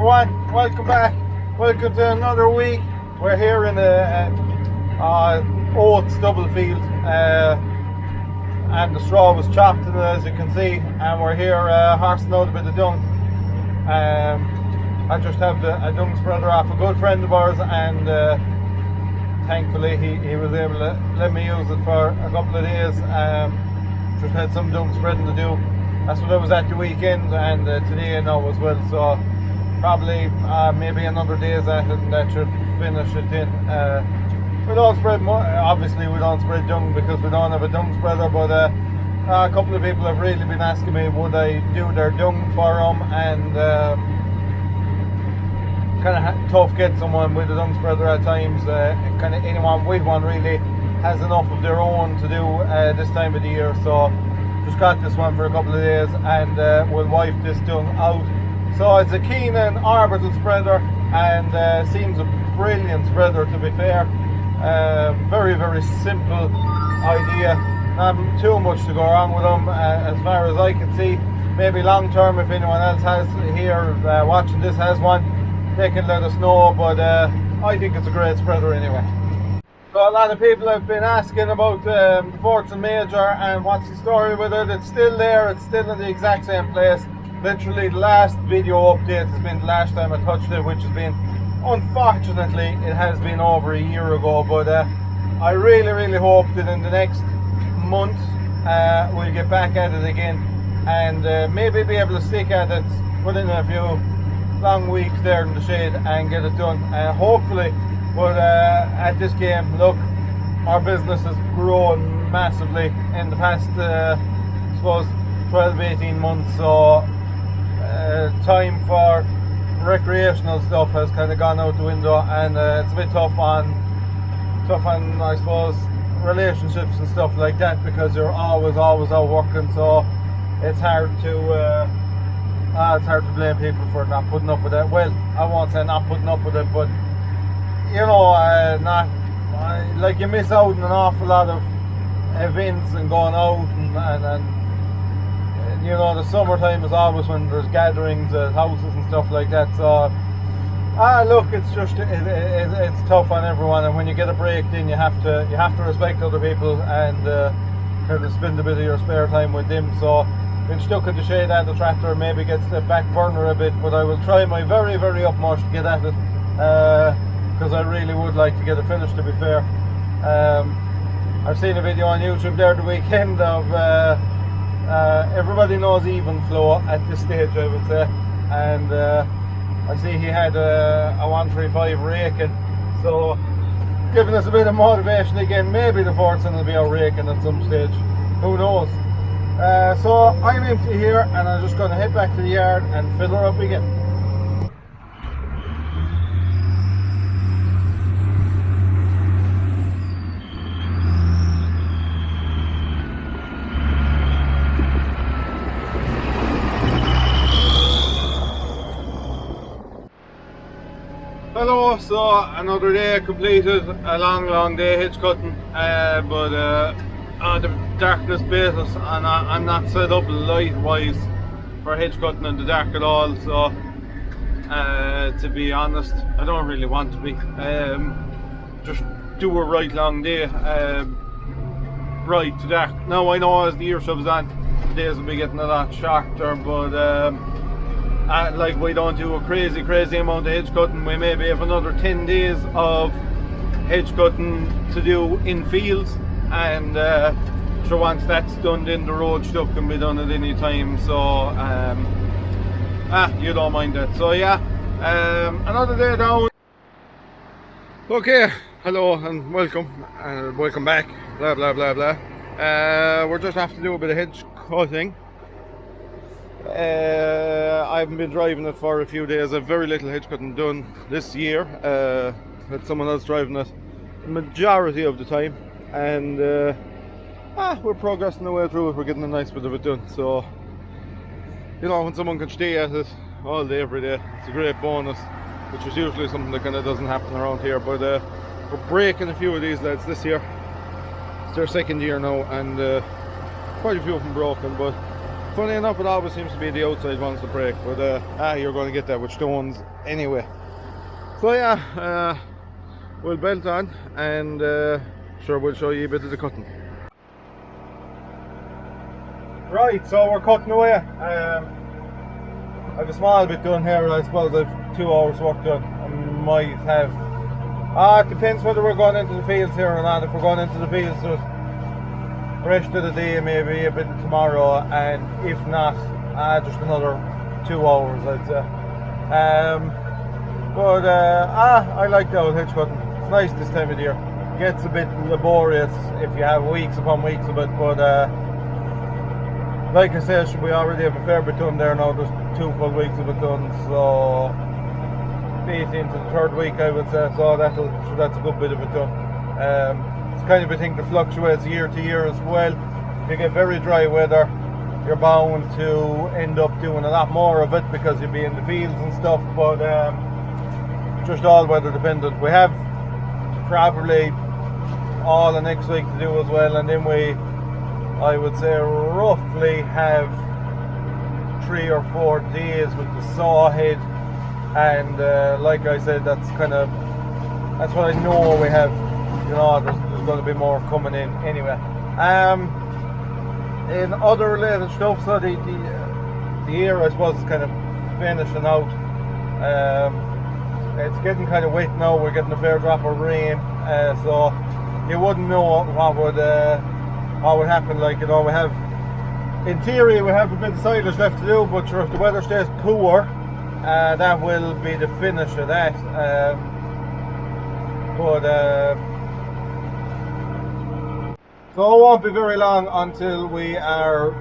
everyone, welcome back. Welcome to another week. We're here in oats double field, and the straw was chopped in it, as you can see, and we're here horsing out a bit of dung. I just have a dung spreader off a good friend of ours, and thankfully he was able to let me use it for a couple of days. Just had some dung spreading to do. That's what I was at the weekend, and today now as well, so probably maybe another day's at it, and that should finish it in. We don't spread more, obviously we don't spread dung because we don't have a dung spreader, but a couple of people have really been asking me would I do their dung for them, and kind of tough get someone with a dung spreader at times. Kind of anyone with one really has enough of their own to do this time of the year, so just got this one for a couple of days, and we'll wipe this dung out. So it's a Keenan orbital spreader, and seems a brilliant spreader, to be fair. Very, very simple idea. Not too much to go wrong with them, as far as I can see. Maybe long term, if anyone else has here watching this has one, they can let us know, but I think it's a great spreader anyway. So a lot of people have been asking about the Fortson Major and what's the story with it. It's still there, it's still in the exact same place. Literally the last video update has been the last time I touched it, which has been, unfortunately, it has been over a year ago, but I really hope that in the next month we'll get back at it again, and maybe be able to stick at it within a few long weeks there in the shade and get it done, hopefully. But at this game, look, our business has grown massively in the past, I suppose, 12-18 months, so time for recreational stuff has kind of gone out the window, and it's a bit tough on, I suppose, relationships and stuff like that, because you're always out working, so it's hard to blame people for not putting up with it. Well, I won't say not putting up with it, but you know, like you miss out on an awful lot of events and going out, and you know, the summertime is always when there's gatherings at houses and stuff like that. So look, it's just it's tough on everyone, and when you get a break, then you have to respect other people and kind of spend a bit of your spare time with them. So been stuck in the shade and the tractor maybe gets the back burner a bit, but I will try my very utmost to get at it, because I really would like to get it finished, to be fair. I've seen a video on YouTube there the weekend of everybody knows Even Flow at this stage, I would say, and I see he had a 135 raking, so giving us a bit of motivation again. Maybe the Fortson will be out raking at some stage, who knows. So I'm empty here, and I'm just going to head back to the yard and fill her up again. Hello, so another day completed, a long day hedge cutting, but the darkness bait us, and I'm not set up light wise for hedge cutting in the dark at all, so to be honest, I don't really want to be. Just do a right long day, right to dark. Now I know as the year shoves on, the days will be getting a lot shorter, but like we don't do a crazy amount of hedge cutting. We maybe have another 10 days of hedge cutting to do in fields, and so once that's done, then the road stuff can be done at any time, so you don't mind that. So yeah, another day down. Okay, hello and welcome back, blah blah blah blah. We're just have to do a bit of hedge cutting. I haven't been driving it for a few days. I've very little hedge cutting done this year. Had someone else driving it majority of the time, and we're progressing the way through it. We're getting a nice bit of it done, so you know, when someone can stay at it all day every day, it's a great bonus, which is usually something that kind of doesn't happen around here. But we're breaking a few of these lads this year. It's their second year now, and quite a few of them broken, but Funny enough, it always seems to be the outside ones to break, but you're going to get that with stones anyway. So yeah, we'll belt on and sure we'll show you a bit of the cutting. Right, so we're cutting away. I have a small bit done here. I suppose I've 2 hours work done. I might have. It depends whether we're going into the fields here or not. If we're going into the fields, just rest of the day, maybe a bit tomorrow, and if not, just another 2 hours, I'd say. But I like the old hedge cutting. It's nice this time of the year. It gets a bit laborious if you have weeks upon weeks of it, but like I said, we already have a fair bit done there now. There's 2 full weeks of it done, so 18 into the 3rd week, I would say. So that's a good bit of it done. It's kind of a thing that fluctuates year to year as well. If you get very dry weather, you're bound to end up doing a lot more of it because you'll be in the fields and stuff. But just all weather dependent. We have probably all the next week to do as well, and then I would say roughly have 3 or 4 days with the saw head, and like I said, that's what I know we have. You know, there's going to be more coming in anyway. In other related stuff, so the year I suppose is kind of finishing out. It's getting kind of wet now. We're getting a fair drop of rain, so you wouldn't know what would happen. Like, you know, in theory we have a bit of silage left to do, but sure, if the weather stays poor, that will be the finish of that. So it won't be very long until we are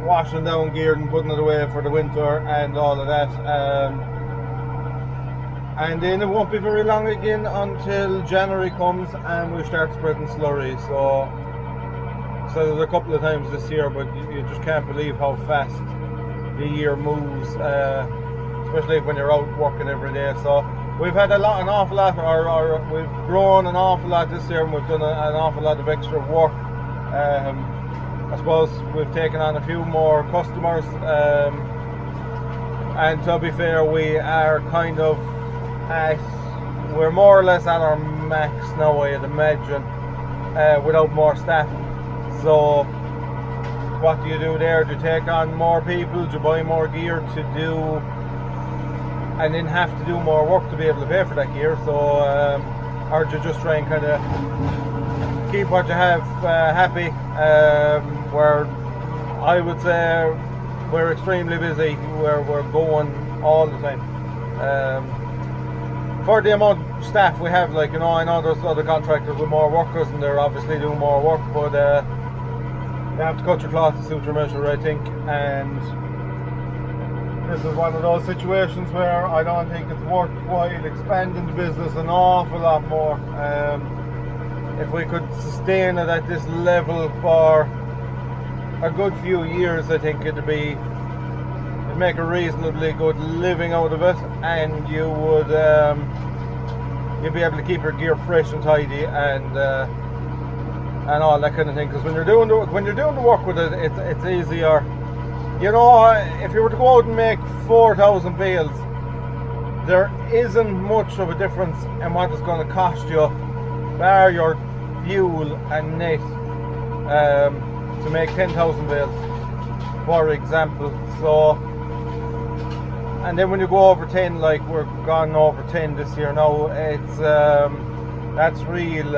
washing down gear and putting it away for the winter and all of that. And then it won't be very long again until January comes and we start spreading slurry. So there's a couple of times this year, but you just can't believe how fast the year moves, especially when you're out working every day. So we've had we've grown an awful lot this year, and we've done an awful lot of extra work. I suppose we've taken on a few more customers, and to be fair, we are we're more or less at our max now, I'd imagine, without more staff. So what do you do there? Do you take on more people? Do you buy more gear to do, and then have to do more work to be able to pay for that gear? So or do you just try and kind of keep what you have happy? Where I would say we're extremely busy, where we're going all the time. For the amount of staff we have, like, you know, I know there's other contractors with more workers and they're obviously doing more work, but you have to cut your cloth to suit your measure, I think. And this is one of those situations where I don't think it's worthwhile expanding the business an awful lot more. If we could sustain it at this level for a good few years, I think it'd make a reasonably good living out of it, and you would you'd be able to keep your gear fresh and tidy and all that kind of thing. Because when you're doing the work with it, it's easier. You know, if you were to go out and make 4,000 bales, there isn't much of a difference in what it's going to cost you, bar your fuel and net, to make 10,000 bales, for example. So, and then when you go over 10, like we're gone over 10 this year now, it's that's real.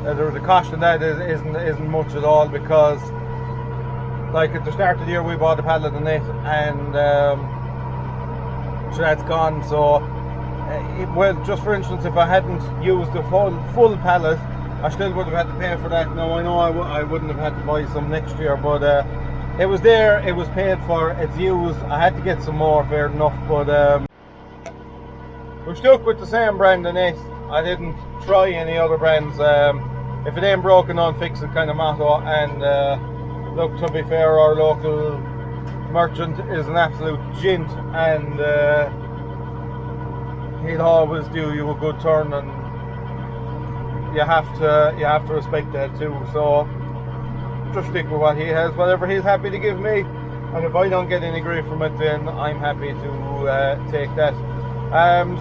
The cost of that isn't much at all, because like at the start of the year we bought a pallet of net, and so that's gone. So well, just for instance, if I hadn't used the full pallet, I still would have had to pay for that. Now I know I wouldn't have had to buy some next year, but it was there, it was paid for, it's used. I had to get some more, fair enough, but we're stuck with the same brand of net. I didn't try any other brands. If it ain't broken, don't fix it kind of motto. And look, to be fair, our local merchant is an absolute gent, and he'll always do you a good turn, and you have to respect that too. So just stick with what he has, whatever he's happy to give me. And if I don't get any grief from it, then I'm happy to take that.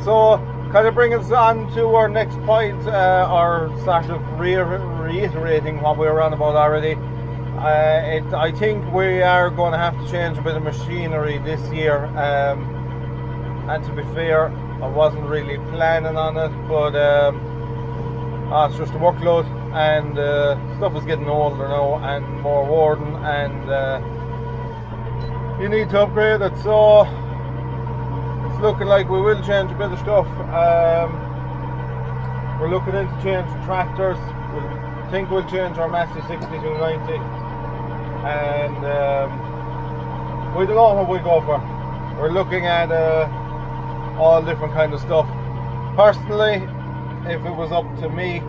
So, kind of bring us on to our next point, or sort of reiterating what we were on about already. I think we are going to have to change a bit of machinery this year. And to be fair, I wasn't really planning on it, but it's just a workload, and stuff is getting older now and more worn, and you need to upgrade it. So it's looking like we will change a bit of stuff. We're looking into changing tractors. We think we'll change our Massey 6290, and we don't know what we go for. We're looking at all different kind of stuff. Personally, if it was up to me,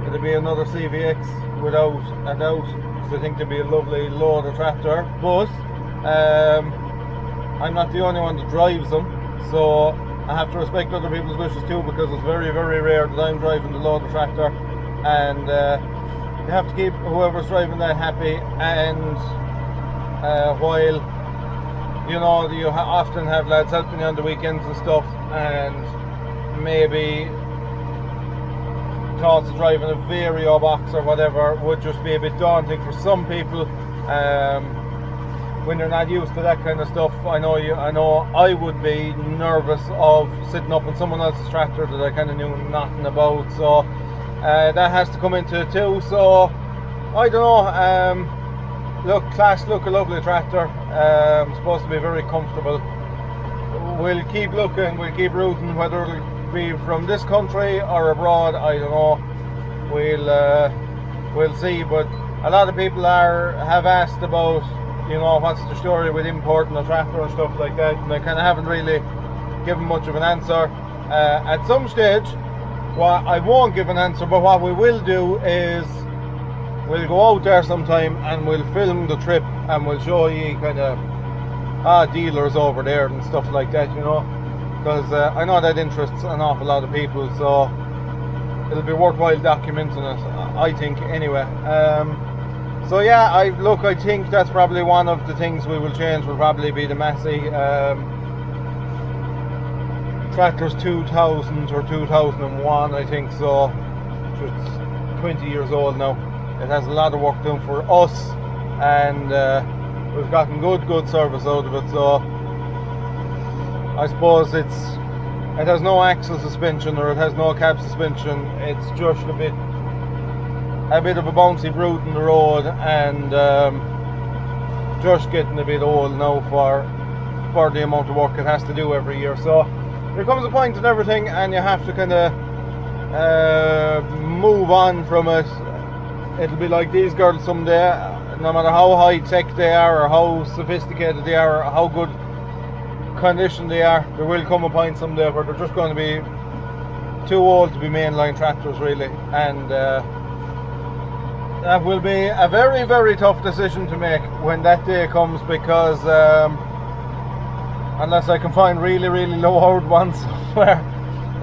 it'd be another CVX without a doubt, because I think it'd be a lovely loader tractor. But I'm not the only one that drives them, so I have to respect other people's wishes too, because it's very, very rare that I'm driving the loader tractor, and you have to keep whoever's driving that happy. And while you know, you often have lads helping you on the weekends and stuff, and maybe thoughts of driving a Vario box or whatever would just be a bit daunting for some people when you're not used to that kind of stuff. I know I would be nervous of sitting up on someone else's tractor that I kind of knew nothing about, so that has to come into it too. So I don't know. Look, a lovely tractor. Supposed to be very comfortable. We'll keep looking, we'll keep rooting, whether it'll be from this country or abroad, I don't know. We'll see. But a lot of people have asked about, you know, what's the story with importing a tractor and stuff like that, and I kind of haven't really given much of an answer. At some stage, I won't give an answer, but what we will do is we'll go out there sometime and we'll film the trip, and we'll show you kind of dealers over there and stuff like that, you know, because I know that interests an awful lot of people, so it'll be worthwhile documenting it, I think, anyway. So yeah, I think that's probably one of the things we will change. Will probably be the Massey. Tractor's 2000 or 2001, I think, so it's 20 years old now. It has a lot of work done for us, and we've gotten good service out of it. So I suppose it has no axle suspension, or it has no cab suspension. It's just a bit of a bouncy brute in the road, and just getting a bit old now for the amount of work it has to do every year. So there comes a point in everything, and you have to kind of move on from it. It'll be like these girls someday, no matter how high tech they are, or how sophisticated they are, or how good condition they are, there will come a point someday where they're just going to be too old to be mainline tractors, really. And that will be a very, very tough decision to make when that day comes, because unless I can find really, really low-powered ones somewhere,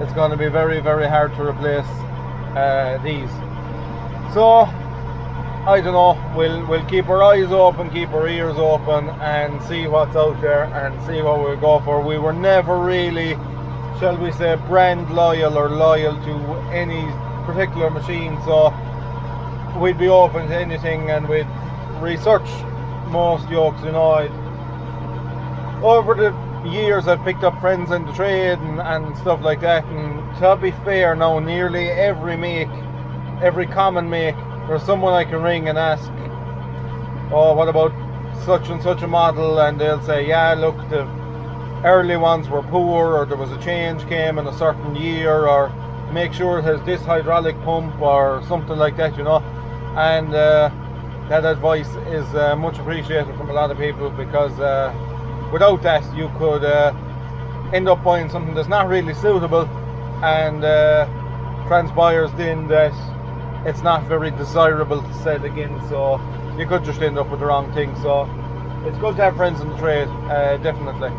it's going to be very, very hard to replace these. So I don't know, we'll keep our eyes open, keep our ears open, and see what's out there, and see what we'll go for. We were never really, shall we say, brand loyal or loyal to any particular machine, so we'd be open to anything, and we'd research most yokes, you know. Over the years I've picked up friends in the trade and stuff like that, and to be fair now, nearly every make, every common make, there's someone I can ring and ask, oh, what about such and such a model, and they'll say, yeah, look, the early ones were poor, or there was a change came in a certain year, or make sure it has this hydraulic pump or something like that, you know. And that advice is much appreciated from a lot of people, because without that you could end up buying something that's not really suitable, and transpires then that it's not very desirable to sell again, so you could just end up with the wrong thing. So it's good to have friends in the trade, definitely.